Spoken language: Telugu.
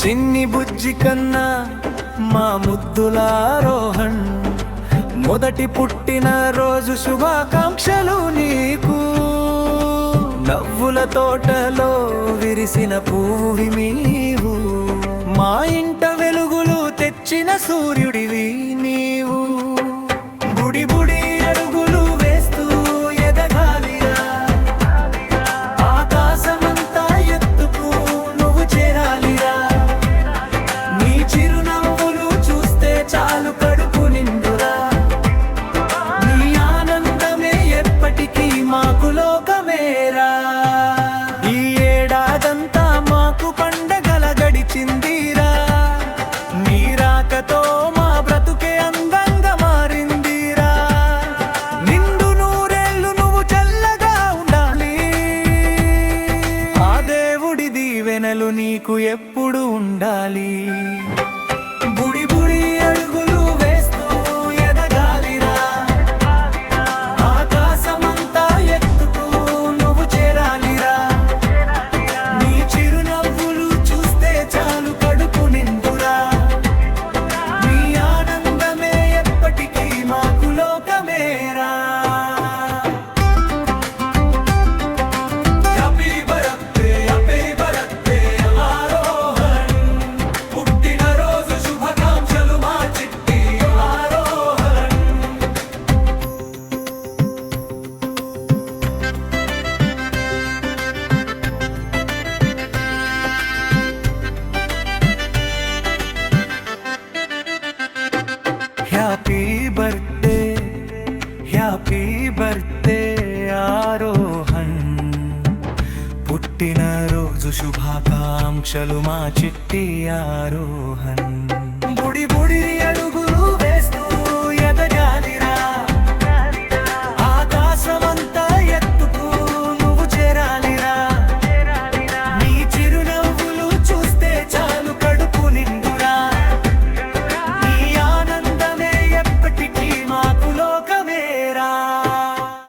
చిన్ని బుజ్జి కన్నా మా ముద్దులారోహణ్, మొదటి పుట్టిన రోజు శుభాకాంక్షలు నీకు. నవ్వుల తోటలో విరిసిన పువ్వువి నీవు, మా ఇంట వెలుగులు తెచ్చిన సూర్యుడివి నీవు. బుడి బుడి అడుగులు వేస్తూ ఎదగాలిరా, ఆకాశమంతా ఎత్తుకు నువ్వు చేరాలిరా. నీ చిరునవ్వులు చూస్తే చాలు కడుపు నిండురా, నీ ఆనందమే ఎప్పటికీ మాకు లోకమేరా. ఈ ఏడాదంతా మాకు పండగల గడిచిందిరా, నీ రాకతో మా బ్రతుకే అందంగా మారిందిరా. నిండు నూరేళ్ళు నువ్వు చల్లగా ఉండాలి, ఆ దేవుడి దీవెనలు నీకు ఎప్పుడు ఉండాలి. బుడి బుడి అడుగులు వేస్తూ ఎదగాలిరా, ఆకాశమంతా ఎత్తుకు నువ్వు చేరాలిరా. నీ చిరునవ్వులు చూస్తే చాలు కడుపు నిండురా, నీ ఆనందమే ఎప్పటికీ మాకు లోకమేరా. హ్యాపీ బర్త్డే ఆరోహణ్, పుట్టినరోజు శుభాకాంక్షలు మా చిట్టి ఆరోహణ్. హ్యాపీ బర్త్డే ఆరోహణ్, పుట్టినరోజు శుభాకాంక్షలు మా చిట్టి ఆరోహణ్. బుడి బుడి